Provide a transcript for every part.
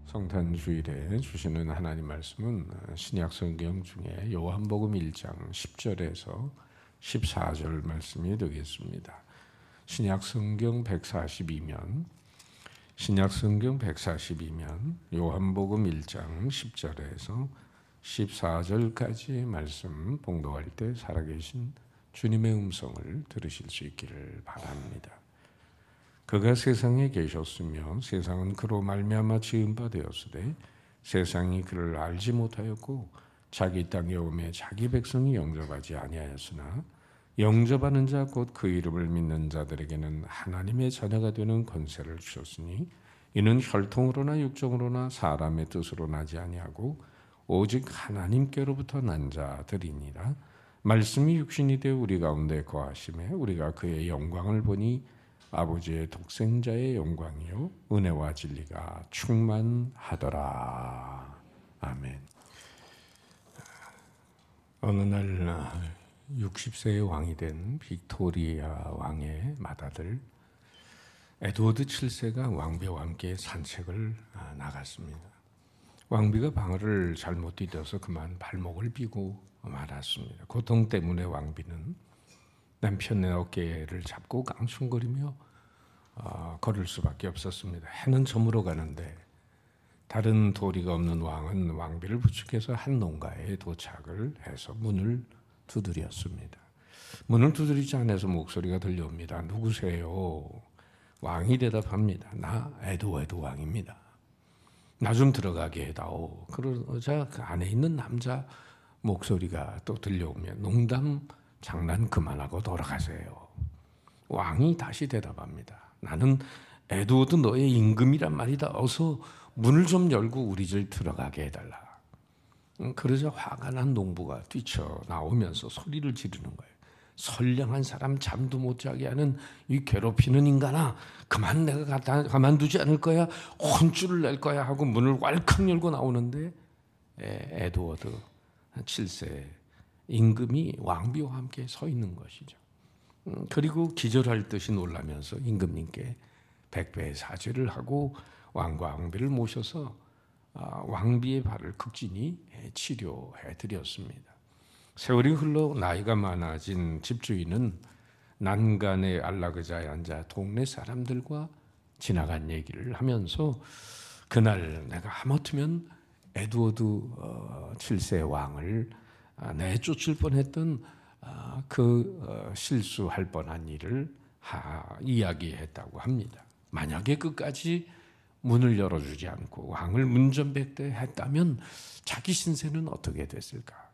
성탄 주일에 주시는 하나님 말씀은 신약 성경 중에 요한복음 1장 10절에서 14절 말씀이 되겠습니다. 신약 성경 142면 요한복음 1장 10절에서 14절까지 말씀 봉독할 때 살아계신 주님의 음성을 들으실 수 있기를 바랍니다. 그가 세상에 계셨으며 세상은 그로 말미암아 지은 바 되었으되 세상이 그를 알지 못하였고 자기 땅에 오매 자기 백성이 영접하지 아니하였으나 영접하는 자 곧 그 이름을 믿는 자들에게는 하나님의 자녀가 되는 권세를 주셨으니 이는 혈통으로나 육정으로나 사람의 뜻으로 나지 아니하고 오직 하나님께로부터 난 자들이니라. 말씀이 육신이 되어 우리 가운데 거하심에 우리가 그의 영광을 보니 아버지의 독생자의 영광이요 은혜와 진리가 충만하더라. 아멘. 어느 날 60세의 왕이 된 빅토리아 왕의 맏아들 에드워드 7세가 왕비와 함께 산책을 나갔습니다. 왕비가 방울을 잘못 디뎌서 그만 발목을 삐고 말았습니다. 고통 때문에 왕비는 남편의 어깨를 잡고 깡충거리며 걸을 수밖에 없었습니다. 해는 저물어 가는데 다른 도리가 없는 왕은 왕비를 부축해서 한 농가에 도착을 해서 문을 두드렸습니다. 문을 두드리지 않아서 목소리가 들려옵니다. 누구세요? 왕이 대답합니다. 나 에드워드 왕입니다. 나 좀 들어가게 해다오. 그러자 그 안에 있는 남자 목소리가 또 들려오면 농담 장난 그만하고 돌아가세요. 왕이 다시 대답합니다. 나는 에드워드 너의 임금이란 말이다. 어서 문을 좀 열고 우리 집 들어가게 해달라. 그러자 화가 난 농부가 뛰쳐나오면서 소리를 지르는 거예요. 선량한 사람 잠도 못 자게 하는 이 괴롭히는 인간아, 그만 내가 가만두지 않을 거야. 혼쭐을 낼 거야 하고 문을 왈칵 열고 나오는데 에드워드 7세 임금이 왕비와 함께 서 있는 것이죠. 그리고 기절할 듯이 놀라면서 임금님께 백배의 사죄를 하고 왕과 왕비를 모셔서 왕비의 발을 극진히 치료해 드렸습니다. 세월이 흘러 나이가 많아진 집주인은 난간의 안락의자에 앉아 동네 사람들과 지나간 얘기를 하면서 그날 내가 하마터면 에드워드 7세 왕을 내쫓을 뻔했던 그 실수할 뻔한 일을 이야기했다고 합니다. 만약에 끝까지 문을 열어주지 않고 왕을 문전백대했다면 자기 신세는 어떻게 됐을까?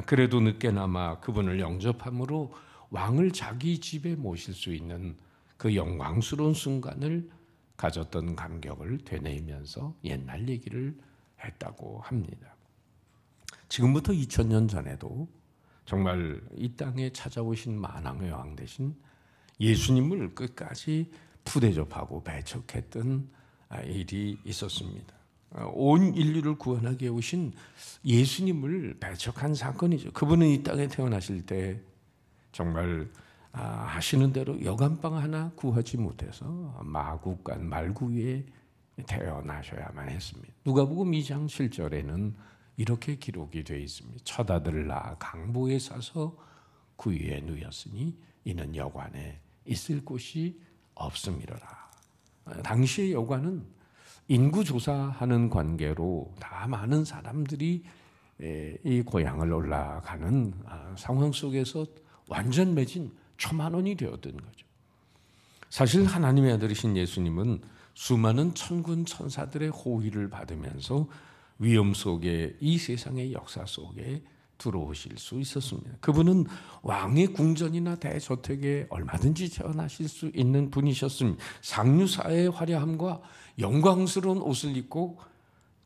그래도 늦게나마 그분을 영접함으로 왕을 자기 집에 모실 수 있는 그 영광스러운 순간을 가졌던 감격을 되뇌이면서 옛날 얘기를 했다고 합니다. 지금부터 2000년 전에도 정말 이 땅에 찾아오신 만왕의 왕 대신 예수님을 끝까지 푸대접하고 배척했던 일이 있었습니다. 온 인류를 구원하게 오신 예수님을 배척한 사건이죠. 그분은 이 땅에 태어나실 때 정말 하시는 대로 여간방 하나 구하지 못해서 마구간 말구 위에 태어나셔야만 했습니다. 누가복음 2장 7절에는 이렇게 기록이 되어 있습니다. 첫 아들을 낳아 강보에 싸서 구유에 누였으니 이는 여관에 있을 곳이 없음이로라. 당시의 여관은 인구조사하는 관계로 다 많은 사람들이 이 고향을 올라가는 상황 속에서 완전 매진 초만원이 되었던 거죠. 사실 하나님의 아들이신 예수님은 수많은 천군 천사들의 호의를 받으면서 위험 속에 이 세상의 역사 속에 들어오실 수 있었습니다. 그분은 왕의 궁전이나 대저택에 얼마든지 태어나실 수 있는 분이셨습니다. 상류사의 화려함과 영광스러운 옷을 입고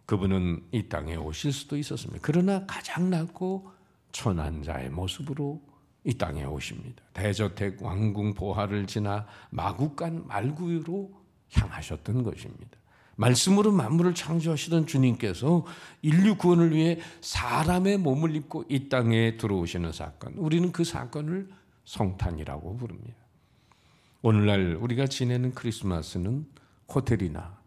그분은 이 땅에 오실 수도 있었습니다. 그러나 가장 낮고 천한 자의 모습으로 이 땅에 오십니다. 대저택 왕궁 보화를 지나 마구간 말구유로 향하셨던 것입니다. 말씀으로 만물을 창조하시던 주님께서 인류 구원을 위해 사람의 몸을 입고 이 땅에 들어오시는 사건, 우리는 그 사건을 성탄이라고 부릅니다. 오늘날 우리가 지내는 크리스마스는 호텔이나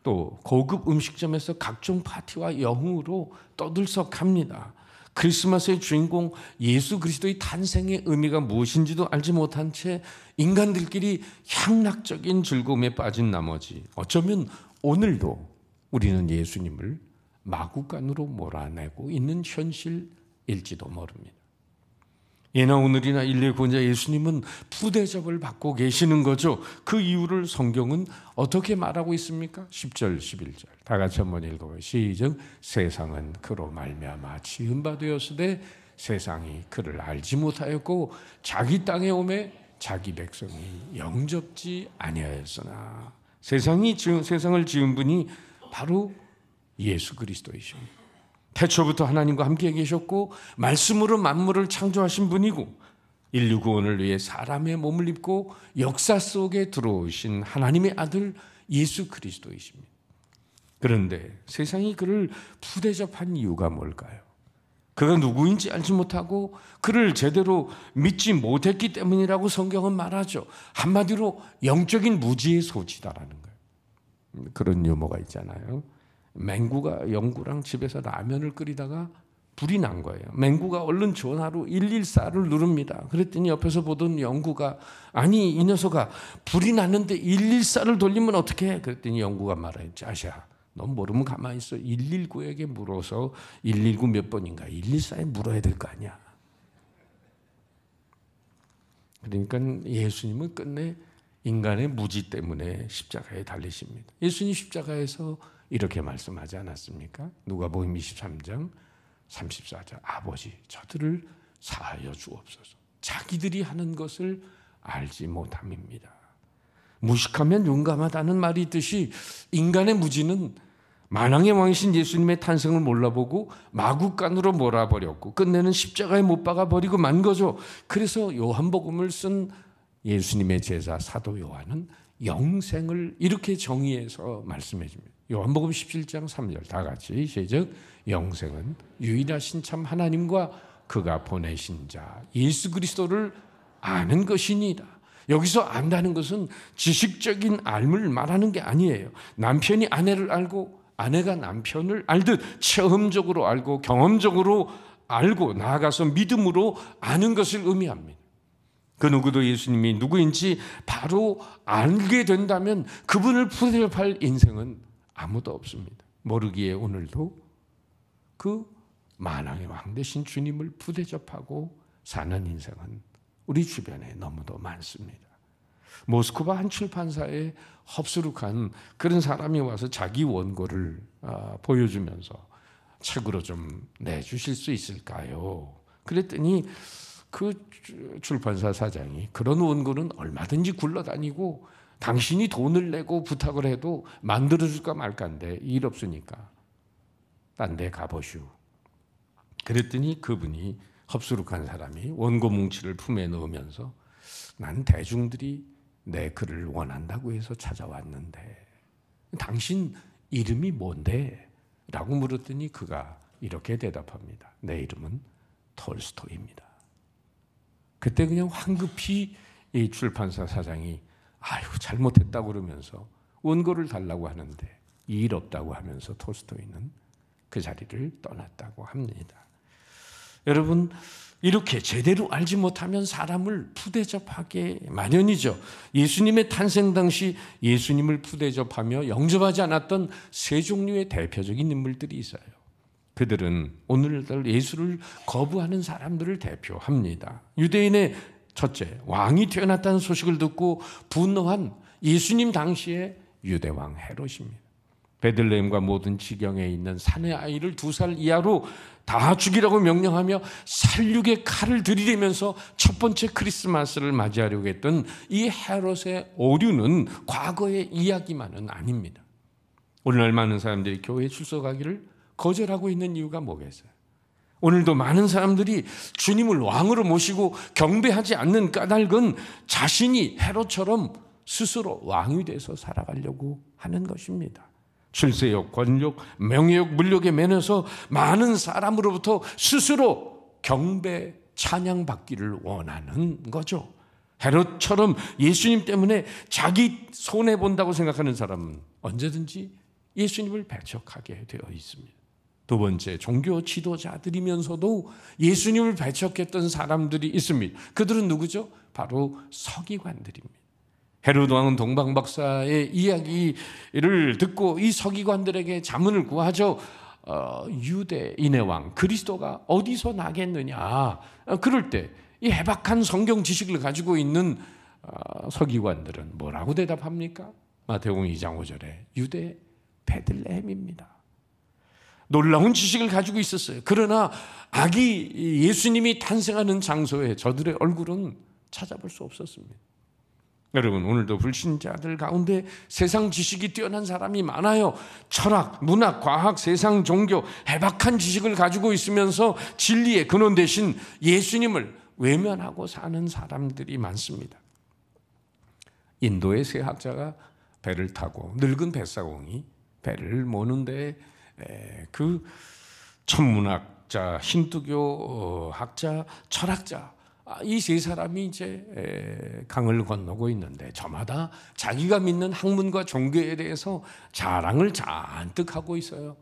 또 고급 음식점에서 각종 파티와 영으로 떠들썩합니다. 크리스마스의 주인공 예수 그리스도의 탄생의 의미가 무엇인지도 알지 못한 채 인간들끼리 향락적인 즐거움에 빠진 나머지 어쩌면 오늘도 우리는 예수님을 마구간으로 몰아내고 있는 현실일지도 모릅니다. 예나 오늘이나 인류의 구원자 예수님은 푸대접을 받고 계시는 거죠. 그 이유를 성경은 어떻게 말하고 있습니까? 10절, 11절 다 같이 한번 읽어봐요. 시작. 세상은 그로 말미암아 지은 바 되었으되 세상이 그를 알지 못하였고 자기 땅에 오매 자기 백성이 영접지 아니하였으나 세상을 지은 분이 바로 예수 그리스도이십니다. 태초부터 하나님과 함께 계셨고 말씀으로 만물을 창조하신 분이고 인류 구원을 위해 사람의 몸을 입고 역사 속에 들어오신 하나님의 아들 예수 그리스도이십니다. 그런데 세상이 그를 푸대접한 이유가 뭘까요? 그가 누구인지 알지 못하고 그를 제대로 믿지 못했기 때문이라고 성경은 말하죠. 한마디로 영적인 무지의 소지다라는 거예요. 그런 유머가 있잖아요. 맹구가 영구랑 집에서 라면을 끓이다가 불이 난 거예요. 맹구가 얼른 전화로 114를 누릅니다. 그랬더니 옆에서 보던 영구가 아니 이 녀석아 불이 났는데 114를 돌리면 어떡해? 그랬더니 영구가 말해요. 자샤 넌 모르면 가만히 있어. 119에게 물어서 119 몇 번인가 114에 물어야 될 거 아니야. 그러니까 예수님은 끝내 인간의 무지 때문에 십자가에 달리십니다. 예수님 십자가에서 이렇게 말씀하지 않았습니까? 누가복음 23장 34절 아버지 저들을 사하여 주옵소서. 자기들이 하는 것을 알지 못함입니다. 무식하면 용감하다는 말이 있듯이 인간의 무지는 만왕의 왕이신 예수님의 탄생을 몰라보고 마구간으로 몰아버렸고 끝내는 십자가에 못 박아버리고 만 거죠. 그래서 요한복음을 쓴 예수님의 제자 사도 요한은 영생을 이렇게 정의해서 말씀해 줍니다. 요한복음 17장 3절 다 같이 시작. 영생은 유일하신 참 하나님과 그가 보내신 자 예수 그리스도를 아는 것이니이다. 여기서 안다는 것은 지식적인 알을 말하는 게 아니에요. 남편이 아내를 알고 아내가 남편을 알듯 체험적으로 알고 경험적으로 알고 나아가서 믿음으로 아는 것을 의미합니다. 그 누구도 예수님이 누구인지 바로 알게 된다면 그분을 푸대접할 인생은 아무도 없습니다. 모르기에 오늘도 그 만왕의 왕 되신 주님을 푸대접하고 사는 인생은 우리 주변에 너무도 많습니다. 모스크바 한 출판사에 헙스룩한 그런 사람이 와서 자기 원고를 보여주면서 책으로 좀 내주실 수 있을까요? 그랬더니 그 출판사 사장이 그런 원고는 얼마든지 굴러다니고 당신이 돈을 내고 부탁을 해도 만들어줄까 말까인데 일 없으니까 딴 데 가보시오. 그랬더니 그분이 헙스룩한 사람이 원고 뭉치를 품에 넣으면서 난 대중들이 내 글을 원한다고 해서 찾아왔는데 당신 이름이 뭔데? 라고 물었더니 그가 이렇게 대답합니다. 내 이름은 톨스토이입니다. 그때 그냥 황급히 이 출판사 사장이 아유 잘못했다고 그러면서 원고를 달라고 하는데 일 없다고 하면서 톨스토이는 그 자리를 떠났다고 합니다. 여러분 이렇게 제대로 알지 못하면 사람을 푸대접하게 마련이죠. 예수님의 탄생 당시 예수님을 푸대접하며 영접하지 않았던 세 종류의 대표적인 인물들이 있어요. 그들은 오늘날 예수를 거부하는 사람들을 대표합니다. 유대인의 첫째, 왕이 태어났다는 소식을 듣고 분노한 예수님 당시의 유대왕 헤롯입니다. 베들레헴과 모든 지경에 있는 사내 아이를 2살 이하로 다 죽이라고 명령하며 살육의 칼을 들이대면서 첫 번째 크리스마스를 맞이하려고 했던 이 헤롯의 오류는 과거의 이야기만은 아닙니다. 오늘날 많은 사람들이 교회에 출석하기를 거절하고 있는 이유가 뭐겠어요? 오늘도 많은 사람들이 주님을 왕으로 모시고 경배하지 않는 까닭은 자신이 헤롯처럼 스스로 왕이 돼서 살아가려고 하는 것입니다. 출세욕, 권력, 명예욕, 물욕에 매여서 많은 사람으로부터 스스로 경배, 찬양받기를 원하는 거죠. 헤롯처럼 예수님 때문에 자기 손해본다고 생각하는 사람은 언제든지 예수님을 배척하게 되어 있습니다. 두 번째, 종교 지도자들이면서도 예수님을 배척했던 사람들이 있습니다. 그들은 누구죠? 바로 서기관들입니다. 헤로드 왕은 동방 박사의 이야기를 듣고 이 서기관들에게 자문을 구하죠. 유대인의 왕 그리스도가 어디서 나겠느냐. 그럴 때 이 해박한 성경 지식을 가지고 있는 서기관들은 뭐라고 대답합니까? 마태복음 2장 5절에 유대 베들레헴입니다. 놀라운 지식을 가지고 있었어요. 그러나 아기 예수님이 탄생하는 장소에 저들의 얼굴은 찾아볼 수 없었습니다. 여러분, 오늘도 불신자들 가운데 세상 지식이 뛰어난 사람이 많아요. 철학, 문학, 과학, 세상 종교, 해박한 지식을 가지고 있으면서 진리의 근원 대신 예수님을 외면하고 사는 사람들이 많습니다. 인도의 세 학자가 배를 타고 늙은 뱃사공이 배를 모는데 그 천문학자, 힌두교 학자, 철학자 이 세 사람이 이제 강을 건너고 있는데 저마다 자기가 믿는 학문과 종교에 대해서 자랑을 잔뜩 하고 있어요.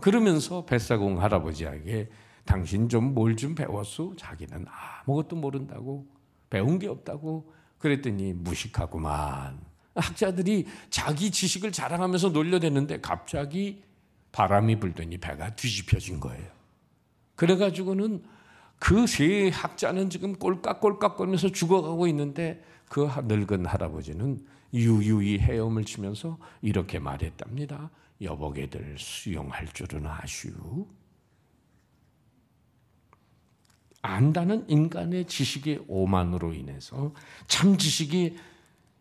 그러면서 뱃사공 할아버지에게 당신 좀 뭘 좀 배웠소? 자기는 아무것도 모른다고, 배운 게 없다고 그랬더니 무식하구만. 학자들이 자기 지식을 자랑하면서 놀려대는데 갑자기 바람이 불더니 배가 뒤집혀진 거예요. 그래가지고는 그 세 학자는 지금 꼴깍꼴깍거리면서 죽어가고 있는데 그 늙은 할아버지는 유유히 헤엄을 치면서 이렇게 말했답니다. 여보게들 수용할 줄은 아슈. 안다는 인간의 지식의 오만으로 인해서 참 지식이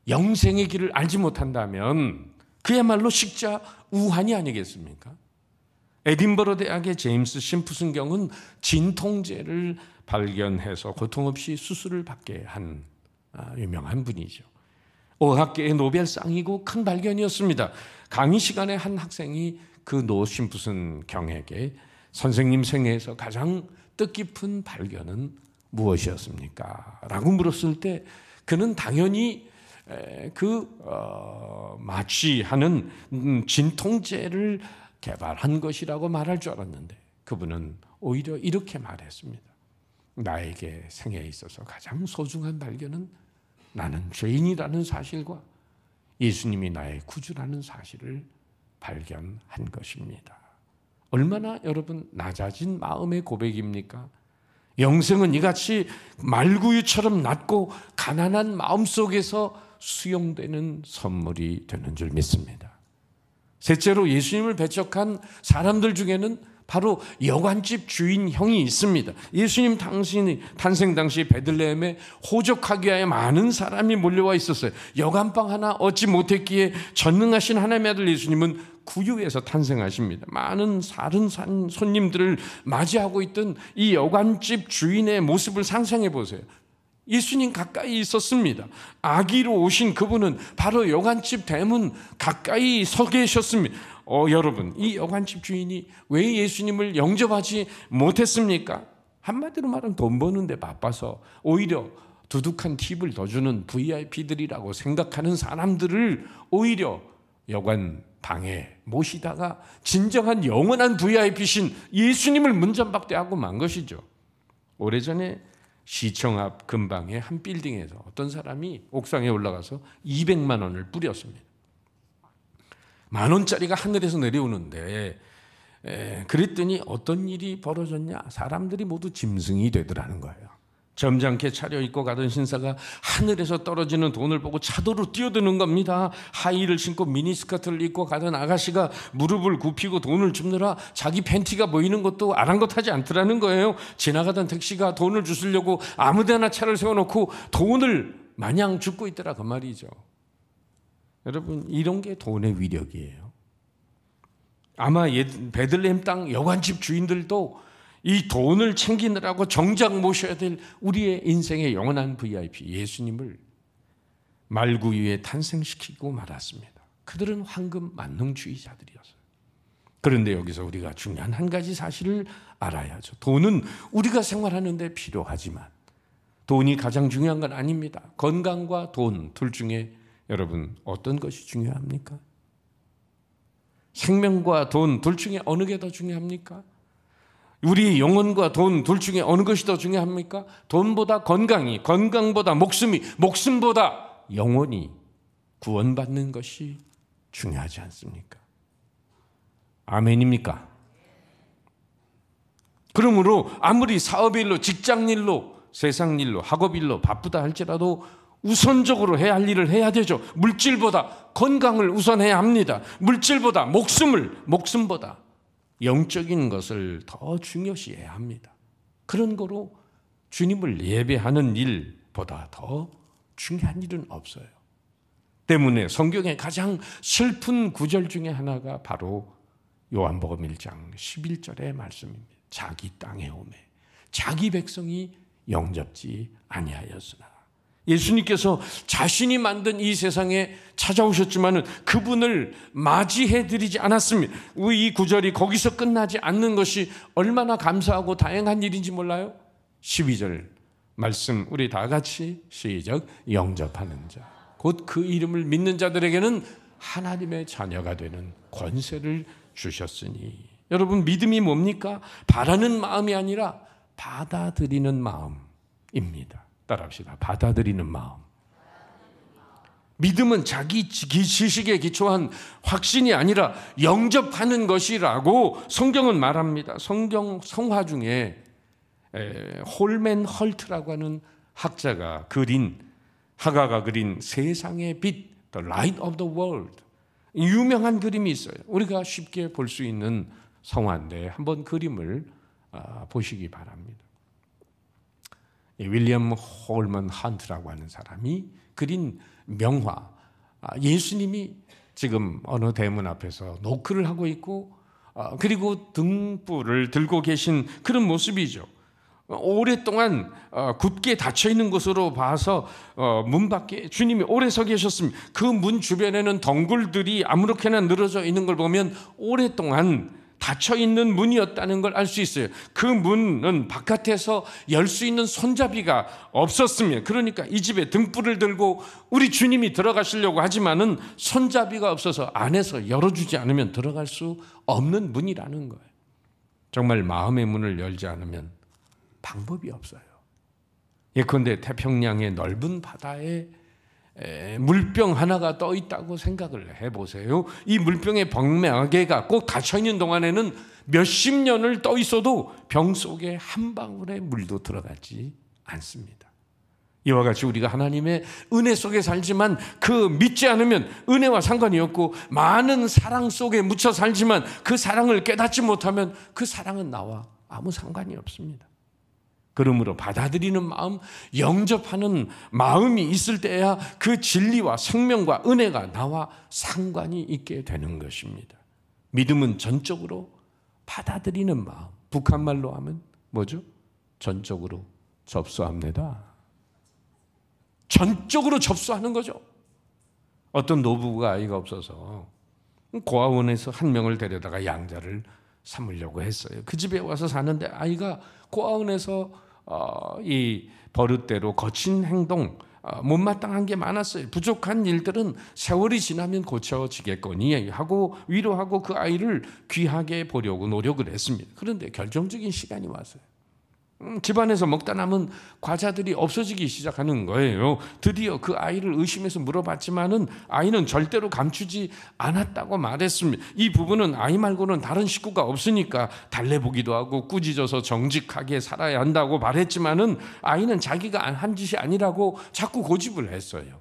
영생의 길을 알지 못한다면 그야말로 식자 우한이 아니겠습니까? 에딘버러 대학의 제임스 심프슨 경은 진통제를 발견해서 고통 없이 수술을 받게 한 유명한 분이죠. 의학계의 노벨상이고 큰 발견이었습니다. 강의 시간에 한 학생이 그 노 심프슨 경에게 선생님 생애에서 가장 뜻깊은 발견은 무엇이었습니까? 라고 물었을 때 그는 당연히 마취하는 진통제를 개발한 것이라고 말할 줄 알았는데 그분은 오히려 이렇게 말했습니다. 나에게 생애에 있어서 가장 소중한 발견은 나는 죄인이라는 사실과 예수님이 나의 구주라는 사실을 발견한 것입니다. 얼마나 여러분 낮아진 마음의 고백입니까? 영생은 이같이 말구유처럼 낮고 가난한 마음 속에서 수용되는 선물이 되는 줄 믿습니다. 셋째로 예수님을 배척한 사람들 중에는 바로 여관집 주인 형이 있습니다. 예수님 탄생 당시 베들레헴에 호적하기 위하여 많은 사람이 몰려와 있었어요. 여관방 하나 얻지 못했기에 전능하신 하나님의 아들 예수님은 구유에서 탄생하십니다. 많은 다른 손님들을 맞이하고 있던 이 여관집 주인의 모습을 상상해 보세요. 예수님 가까이 있었습니다. 아기로 오신 그분은 바로 여관집 대문 가까이 서 계셨습니다. 여러분, 이 여관집 주인이 왜 예수님을 영접하지 못했습니까? 한마디로 말하면 돈 버는데 바빠서 오히려 두둑한 팁을 더 주는 VIP들이라고 생각하는 사람들을 오히려 여관 방에 모시다가 진정한 영원한 VIP신 예수님을 문전박대하고 만 것이죠. 오래전에 시청 앞 근방의 한 빌딩에서 어떤 사람이 옥상에 올라가서 200만 원을 뿌렸습니다. 10,000원짜리가 하늘에서 내려오는데 그랬더니 어떤 일이 벌어졌냐? 사람들이 모두 짐승이 되더라는 거예요. 점잖게 차려입고 가던 신사가 하늘에서 떨어지는 돈을 보고 차도로 뛰어드는 겁니다. 하이힐을 신고 미니스커트를 입고 가던 아가씨가 무릎을 굽히고 돈을 줍느라 자기 팬티가 보이는 것도 아랑곳하지 않더라는 거예요. 지나가던 택시가 돈을 주시려고 아무데나 차를 세워놓고 돈을 마냥 줍고 있더라 그 말이죠. 여러분, 이런 게 돈의 위력이에요. 아마 베들레헴 땅 여관집 주인들도 이 돈을 챙기느라고 정작 모셔야 될 우리의 인생의 영원한 VIP 예수님을 말구유에 탄생시키고 말았습니다. 그들은 황금 만능주의자들이었어요. 그런데 여기서 우리가 중요한 한 가지 사실을 알아야죠. 돈은 우리가 생활하는 데 필요하지만 돈이 가장 중요한 건 아닙니다. 건강과 돈 둘 중에 여러분 어떤 것이 중요합니까? 생명과 돈 둘 중에 어느 게 더 중요합니까? 우리 영혼과 돈 둘 중에 어느 것이 더 중요합니까? 돈보다 건강이, 건강보다 목숨이, 목숨보다 영혼이 구원받는 것이 중요하지 않습니까? 아멘입니까? 그러므로 아무리 사업일로, 직장일로, 세상일로, 학업일로 바쁘다 할지라도 우선적으로 해야 할 일을 해야 되죠. 물질보다 건강을 우선해야 합니다. 물질보다 목숨보다 영적인 것을 더 중요시해야 합니다. 그런 거로 주님을 예배하는 일보다 더 중요한 일은 없어요. 때문에 성경의 가장 슬픈 구절 중에 하나가 바로 요한복음 1장 11절의 말씀입니다. 자기 땅에 오매 자기 백성이 영접지 아니하였으나. 예수님께서 자신이 만든 이 세상에 찾아오셨지만 그분을 맞이해드리지 않았습니다. 이 구절이 거기서 끝나지 않는 것이 얼마나 감사하고 다행한 일인지 몰라요? 12절 말씀 우리 다 같이 시작. 영접하는 자 곧 그 이름을 믿는 자들에게는 하나님의 자녀가 되는 권세를 주셨으니. 여러분, 믿음이 뭡니까? 바라는 마음이 아니라 받아들이는 마음입니다. 따라합시다. 받아들이는 마음. 믿음은 자기 지식에 기초한 확신이 아니라 영접하는 것이라고 성경은 말합니다. 성화 중에 홀맨 헐트라고 하는 학가가 그린 세상의 빛, The Light of the World, 유명한 그림이 있어요. 우리가 쉽게 볼 수 있는 성화인데 한번 그림을 보시기 바랍니다. 윌리엄 홀먼 헌트라고 하는 사람이 그린 명화, 예수님이 지금 어느 대문 앞에서 노크를 하고 있고 그리고 등불을 들고 계신 그런 모습이죠. 오랫동안 굳게 닫혀있는 곳으로 봐서 문 밖에 주님이 오래 서 계셨습니다. 그 문 주변에는 덩굴들이 아무렇게나 늘어져 있는 걸 보면 오랫동안 닫혀있는 문이었다는 걸 알 수 있어요. 그 문은 바깥에서 열 수 있는 손잡이가 없었습니다. 그러니까 이 집에 등불을 들고 우리 주님이 들어가시려고 하지만은 손잡이가 없어서 안에서 열어주지 않으면 들어갈 수 없는 문이라는 거예요. 정말 마음의 문을 열지 않으면 방법이 없어요. 예컨대 태평양의 넓은 바다에 물병 하나가 떠 있다고 생각을 해보세요. 이 물병의 벙매개가 꼭 닫혀있는 동안에는 몇십 년을 떠 있어도 병 속에 한 방울의 물도 들어가지 않습니다. 이와 같이 우리가 하나님의 은혜 속에 살지만 그 믿지 않으면 은혜와 상관이 없고, 많은 사랑 속에 묻혀 살지만 그 사랑을 깨닫지 못하면 그 사랑은 나와 아무 상관이 없습니다. 그러므로 받아들이는 마음, 영접하는 마음이 있을 때야 그 진리와 생명과 은혜가 나와 상관이 있게 되는 것입니다. 믿음은 전적으로 받아들이는 마음. 북한말로 하면 뭐죠? 전적으로 접수합니다. 전적으로 접수하는 거죠. 어떤 노부부가 아이가 없어서 고아원에서 한 명을 데려다가 양자를 삼으려고 했어요. 그 집에 와서 사는데 아이가 고아원에서 이 버릇대로 거친 행동, 못마땅한 게 많았어요. 부족한 일들은 세월이 지나면 고쳐지겠거니 하고 위로하고 그 아이를 귀하게 보려고 노력을 했습니다. 그런데 결정적인 시간이 왔어요. 집안에서 먹다 남은 과자들이 없어지기 시작하는 거예요. 드디어 그 아이를 의심해서 물어봤지만은 아이는 절대로 감추지 않았다고 말했습니다. 이 부부는 아이 말고는 다른 식구가 없으니까 달래보기도 하고 꾸짖어서 정직하게 살아야 한다고 말했지만은 아이는 자기가 한 짓이 아니라고 자꾸 고집을 했어요.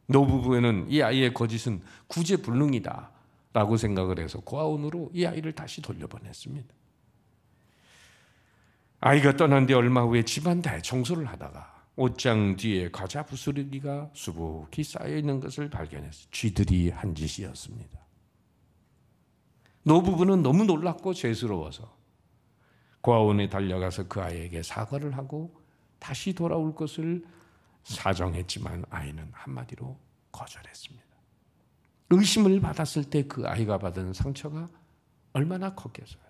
노부부는 이 아이의 거짓은 구제불능이다라고 생각을 해서 고아원으로 이 아이를 다시 돌려보냈습니다. 아이가 떠난 뒤 얼마 후에 집안 대청소를 하다가 옷장 뒤에 과자 부스러기가 수북히 쌓여있는 것을 발견했어요. 쥐들이 한 짓이었습니다. 노부부는 너무 놀랍고 죄스러워서 고아원에 달려가서 그 아이에게 사과를 하고 다시 돌아올 것을 사정했지만 아이는 한마디로 거절했습니다. 의심을 받았을 때 그 아이가 받은 상처가 얼마나 컸겠어요.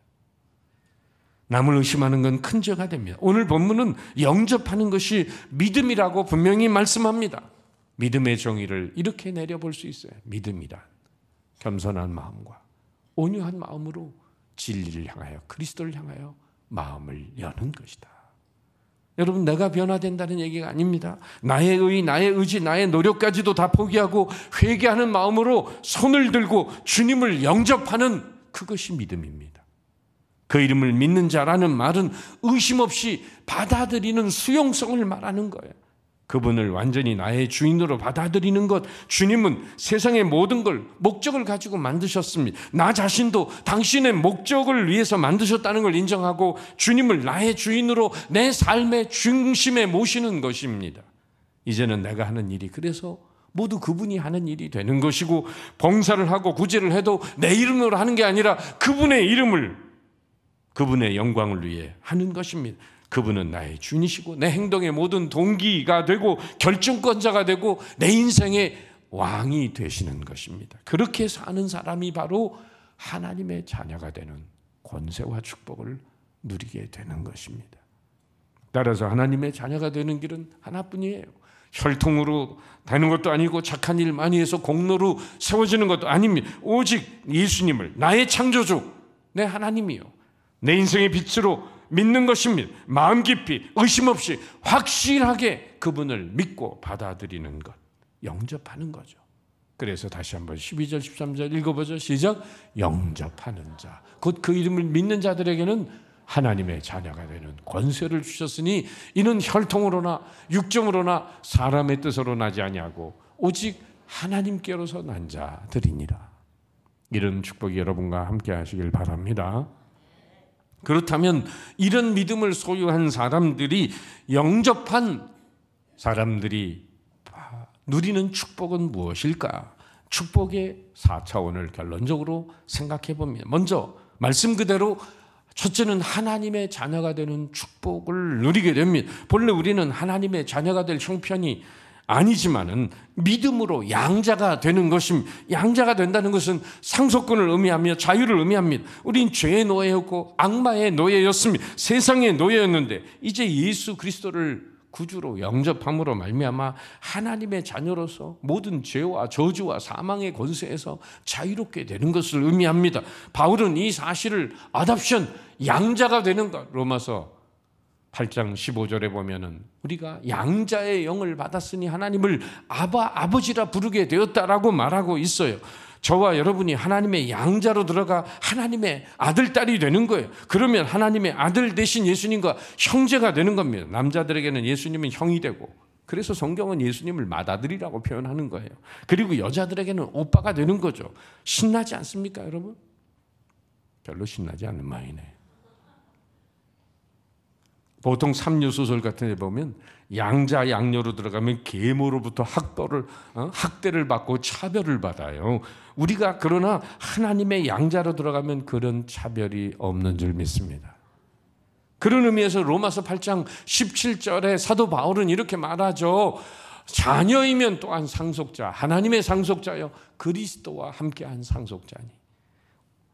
남을 의심하는 건 큰 죄가 됩니다. 오늘 본문은 영접하는 것이 믿음이라고 분명히 말씀합니다. 믿음의 정의를 이렇게 내려볼 수 있어요. 믿음이란 겸손한 마음과 온유한 마음으로 진리를 향하여, 그리스도를 향하여 마음을 여는 것이다. 여러분, 내가 변화된다는 얘기가 아닙니다. 나의 의, 나의 의지, 나의 노력까지도 다 포기하고 회개하는 마음으로 손을 들고 주님을 영접하는, 그것이 믿음입니다. 그 이름을 믿는 자라는 말은 의심 없이 받아들이는 수용성을 말하는 거예요. 그분을 완전히 나의 주인으로 받아들이는 것. 주님은 세상의 모든 걸 목적을 가지고 만드셨습니다. 나 자신도 당신의 목적을 위해서 만드셨다는 걸 인정하고 주님을 나의 주인으로 내 삶의 중심에 모시는 것입니다. 이제는 내가 하는 일이 그래서 모두 그분이 하는 일이 되는 것이고, 봉사를 하고 구제를 해도 내 이름으로 하는 게 아니라 그분의 이름을, 그분의 영광을 위해 하는 것입니다. 그분은 나의 주인이시고 내 행동의 모든 동기가 되고 결정권자가 되고 내 인생의 왕이 되시는 것입니다. 그렇게 사는 사람이 바로 하나님의 자녀가 되는 권세와 축복을 누리게 되는 것입니다. 따라서 하나님의 자녀가 되는 길은 하나뿐이에요. 혈통으로 되는 것도 아니고 착한 일 많이 해서 공로로 세워지는 것도 아닙니다. 오직 예수님을 나의 창조주, 내 하나님이요, 내 인생의 빛으로 믿는 것입니다. 마음 깊이 의심 없이 확실하게 그분을 믿고 받아들이는 것, 영접하는 거죠. 그래서 다시 한번 12절 13절 읽어보죠. 시작. 영접하는 자, 곧 그 이름을 믿는 자들에게는 하나님의 자녀가 되는 권세를 주셨으니 이는 혈통으로나 육정으로나 사람의 뜻으로 나지 아니하고 오직 하나님께로서 난 자들이니라. 이런 축복이 여러분과 함께 하시길 바랍니다. 그렇다면 이런 믿음을 소유한 사람들이, 영접한 사람들이 누리는 축복은 무엇일까? 축복의 4차원을 결론적으로 생각해 봅니다. 먼저 말씀 그대로 첫째는 하나님의 자녀가 되는 축복을 누리게 됩니다. 본래 우리는 하나님의 자녀가 될 형편이 아니지만은 믿음으로 양자가 되는 것입니다. 양자가 된다는 것은 상속권을 의미하며 자유를 의미합니다. 우린 죄의 노예였고 악마의 노예였습니다. 세상의 노예였는데 이제 예수 그리스도를 구주로 영접함으로 말미암아 하나님의 자녀로서 모든 죄와 저주와 사망의 권세에서 자유롭게 되는 것을 의미합니다. 바울은 이 사실을 아답션, 양자가 되는 것, 로마서 8장 15절에 보면은 우리가 양자의 영을 받았으니 하나님을 아버지라 부르게 되었다라고 말하고 있어요. 저와 여러분이 하나님의 양자로 들어가 하나님의 아들, 딸이 되는 거예요. 그러면 하나님의 아들 대신 예수님과 형제가 되는 겁니다. 남자들에게는 예수님은 형이 되고, 그래서 성경은 예수님을 맏아들이라고 표현하는 거예요. 그리고 여자들에게는 오빠가 되는 거죠. 신나지 않습니까, 여러분? 별로 신나지 않는 마이네. 보통 삼류소설 같은 데 보면 양자 양녀로 들어가면 계모로부터 학대를 받고 차별을 받아요. 우리가 그러나 하나님의 양자로 들어가면 그런 차별이 없는 줄 믿습니다. 그런 의미에서 로마서 8장 17절에 사도 바울은 이렇게 말하죠. 자녀이면 또한 상속자, 하나님의 상속자여 그리스도와 함께한 상속자니.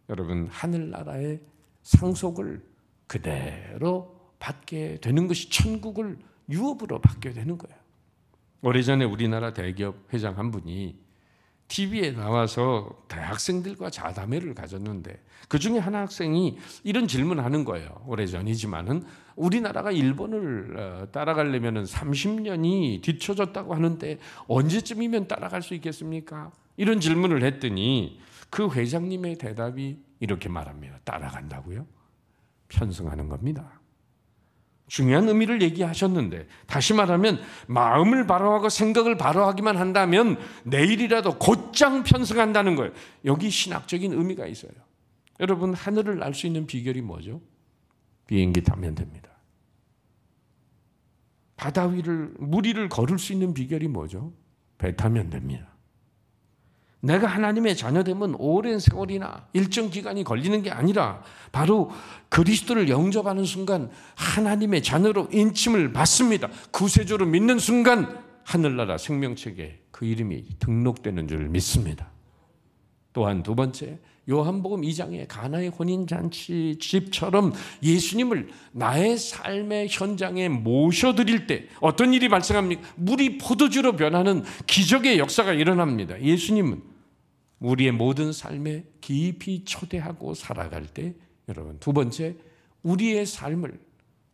여러분, 하늘나라의 상속을 그대로 받게 되는 것이, 천국을 유업으로 받게 되는 거예요. 오래전에 우리나라 대기업 회장 한 분이 TV에 나와서 대학생들과 자담회를 가졌는데 그중에 한 학생이 이런 질문을 하는 거예요. 오래전이지만은 우리나라가 일본을 따라가려면 30년이 뒤쳐졌다고 하는데 언제쯤이면 따라갈 수 있겠습니까? 이런 질문을 했더니 그 회장님의 대답이 이렇게 말합니다. 따라간다고요? 편승하는 겁니다. 중요한 의미를 얘기하셨는데, 다시 말하면 마음을 바로하고 생각을 바로하기만 한다면 내일이라도 곧장 편승한다는 거예요. 여기 신학적인 의미가 있어요. 여러분, 하늘을 날 수 있는 비결이 뭐죠? 비행기 타면 됩니다. 바다 위를, 물 위를 걸을 수 있는 비결이 뭐죠? 배 타면 됩니다. 내가 하나님의 자녀되면 오랜 세월이나 일정 기간이 걸리는 게 아니라 바로 그리스도를 영접하는 순간 하나님의 자녀로 인침을 받습니다. 구세주로 믿는 순간 하늘나라 생명책에 그 이름이 등록되는 줄 믿습니다. 또한 두 번째, 요한복음 2장의 가나의 혼인잔치 집처럼 예수님을 나의 삶의 현장에 모셔드릴 때 어떤 일이 발생합니까? 물이 포도주로 변하는 기적의 역사가 일어납니다. 예수님은 우리의 모든 삶에 깊이 초대하고 살아갈 때 여러분, 두 번째, 우리의 삶을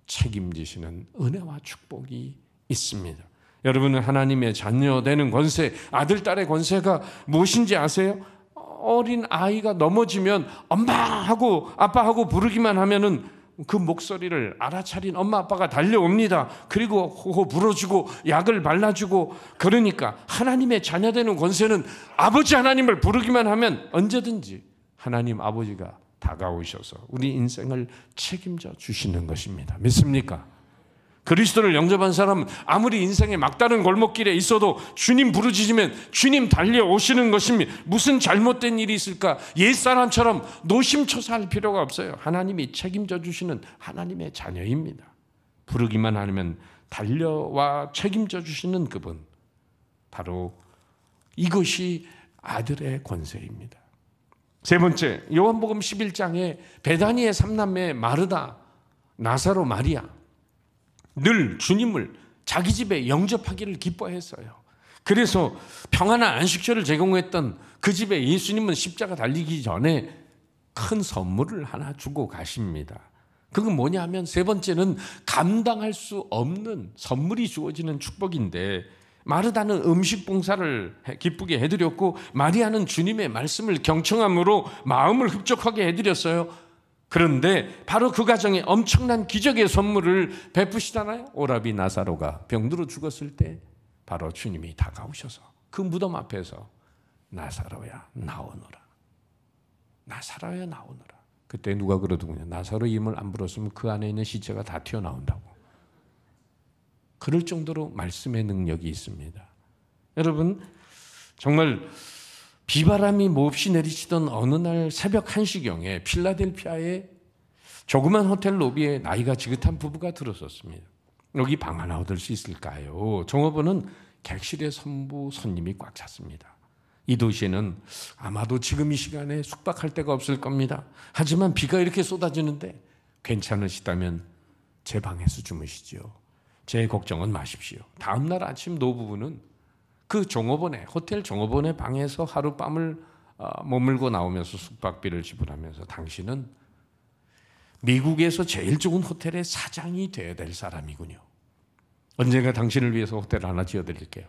책임지시는 은혜와 축복이 있습니다. 여러분은 하나님의 자녀 되는 권세, 아들, 딸의 권세가 무엇인지 아세요? 어린 아이가 넘어지면 엄마하고 아빠하고 부르기만 하면은 그 목소리를 알아차린 엄마 아빠가 달려옵니다. 그리고 호호 불어주고 약을 발라주고. 그러니까 하나님의 자녀 되는 권세는 아버지 하나님을 부르기만 하면 언제든지 하나님 아버지가 다가오셔서 우리 인생을 책임져 주시는 것입니다. 믿습니까? 그리스도를 영접한 사람은 아무리 인생의 막다른 골목길에 있어도 주님 부르짖으면 주님 달려오시는 것입니다. 무슨 잘못된 일이 있을까? 옛사람처럼 노심초사할 필요가 없어요. 하나님이 책임져 주시는 하나님의 자녀입니다. 부르기만 하면 달려와 책임져 주시는 그분, 바로 이것이 아들의 권세입니다. 세 번째, 요한복음 11장에 베다니의 삼남매 마르다, 나사로, 마리아, 늘 주님을 자기 집에 영접하기를 기뻐했어요. 그래서 평안한 안식처를 제공했던 그 집에 예수님은 십자가 달리기 전에 큰 선물을 하나 주고 가십니다. 그건 뭐냐 하면, 세 번째는 감당할 수 없는 선물이 주어지는 축복인데, 마르다는 음식 봉사를 기쁘게 해드렸고 마리아는 주님의 말씀을 경청함으로 마음을 흡족하게 해드렸어요. 그런데 바로 그 가정에 엄청난 기적의 선물을 베푸시잖아요. 오라비 나사로가 병들어 죽었을 때 바로 주님이 다가오셔서 그 무덤 앞에서 나사로야 나오너라, 나사로야 나오너라. 그때 누가 그러더군요. 나사로 이름을 안 불렀으면 그 안에 있는 시체가 다 튀어나온다고. 그럴 정도로 말씀의 능력이 있습니다. 여러분, 정말 비바람이 몹시 내리치던 어느 날 새벽 1시경에 필라델피아의 조그만 호텔 로비에 나이가 지긋한 부부가 들어섰습니다. 여기 방 하나 얻을 수 있을까요? 종업원은 객실의 선부 손님이 꽉 찼습니다. 이 도시에는 아마도 지금 이 시간에 숙박할 데가 없을 겁니다. 하지만 비가 이렇게 쏟아지는데 괜찮으시다면 제 방에서 주무시죠. 제 걱정은 마십시오. 다음 날 아침 노부부는 그 종업원의, 호텔 종업원의 방에서 하룻밤을 머물고 나오면서 숙박비를 지불하면서, 당신은 미국에서 제일 좋은 호텔의 사장이 되어야 될 사람이군요. 언젠가 당신을 위해서 호텔 하나 지어드릴게요.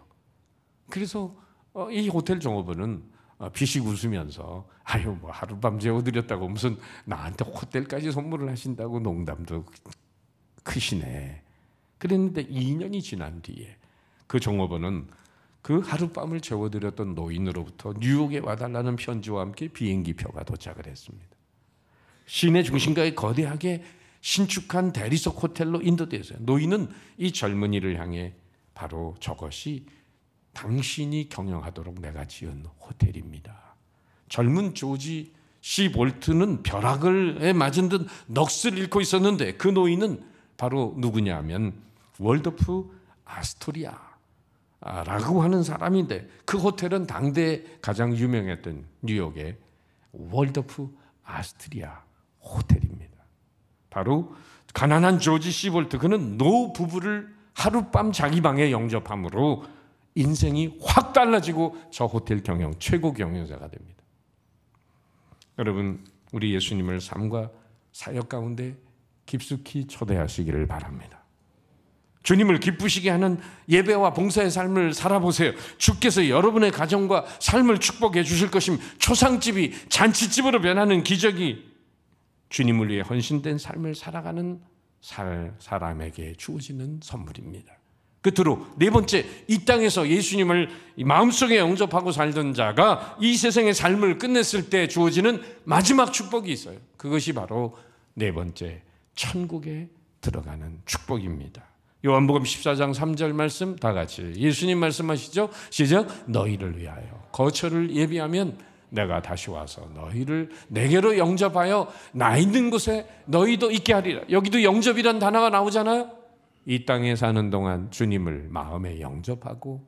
그래서 이 호텔 종업원은 비식 웃으면서 아유 뭐 하룻밤 재워드렸다고 무슨 나한테 호텔까지 선물을 하신다고 농담도 크시네. 그랬는데 2년이 지난 뒤에 그 종업원은 그 하룻밤을 재워드렸던 노인으로부터 뉴욕에 와달라는 편지와 함께 비행기표가 도착을 했습니다. 시내 중심가에 거대하게 신축한 대리석 호텔로 인도되었어요. 노인은 이 젊은이를 향해 바로 저것이 당신이 경영하도록 내가 지은 호텔입니다. 젊은 조지 C 볼트는 벼락을 맞은 듯 넋을 잃고 있었는데 그 노인은 바로 누구냐 하면 월더프 아스토리아라고 하는 사람인데, 그 호텔은 당대 가장 유명했던 뉴욕의 월더프 아스토리아 호텔입니다. 바로 가난한 조지 C 볼트, 그는 노 부부를 하룻밤 자기 방에 영접함으로 인생이 확 달라지고 저 호텔 경영 최고 경영자가 됩니다. 여러분, 우리 예수님을 삶과 사역 가운데 깊숙이 초대하시기를 바랍니다. 주님을 기쁘시게 하는 예배와 봉사의 삶을 살아보세요. 주께서 여러분의 가정과 삶을 축복해 주실 것입니다. 초상집이 잔치집으로 변하는 기적이 주님을 위해 헌신된 삶을 살아가는 사람에게 주어지는 선물입니다. 끝으로 네 번째, 이 땅에서 예수님을 마음속에 영접하고 살던 자가 이 세상의 삶을 끝냈을 때 주어지는 마지막 축복이 있어요. 그것이 바로 네 번째, 천국에 들어가는 축복입니다. 요한복음 14장 3절 말씀 다 같이 예수님 말씀하시죠. 시작. 너희를 위하여 거처를 예비하면 내가 다시 와서 너희를 내게로 영접하여 나 있는 곳에 너희도 있게 하리라. 여기도 영접이란 단어가 나오잖아요. 이 땅에 사는 동안 주님을 마음에 영접하고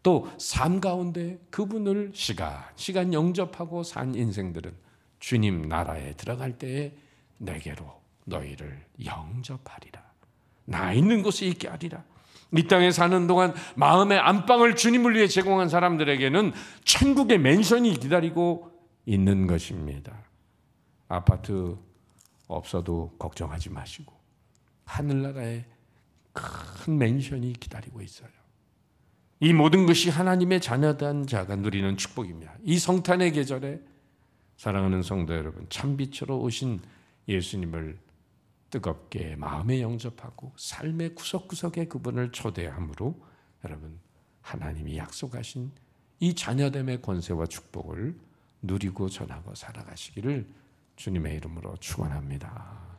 또 삶 가운데 그분을 시간 영접하고 산 인생들은 주님 나라에 들어갈 때에 내게로 너희를 영접하리라. 나 있는 곳에 있게 하리라. 이 땅에 사는 동안 마음의 안방을 주님을 위해 제공한 사람들에게는 천국의 맨션이 기다리고 있는 것입니다. 아파트 없어도 걱정하지 마시고 하늘나라에 큰 맨션이 기다리고 있어요. 이 모든 것이 하나님의 자녀된 자가 누리는 축복입니다. 이 성탄의 계절에 사랑하는 성도 여러분, 참빛으로 오신 예수님을 뜨겁게 마음에 영접하고 삶의 구석구석에 그분을 초대함으로 여러분, 하나님이 약속하신 이 자녀됨의 권세와 축복을 누리고 전하고 살아가시기를 주님의 이름으로 축원합니다.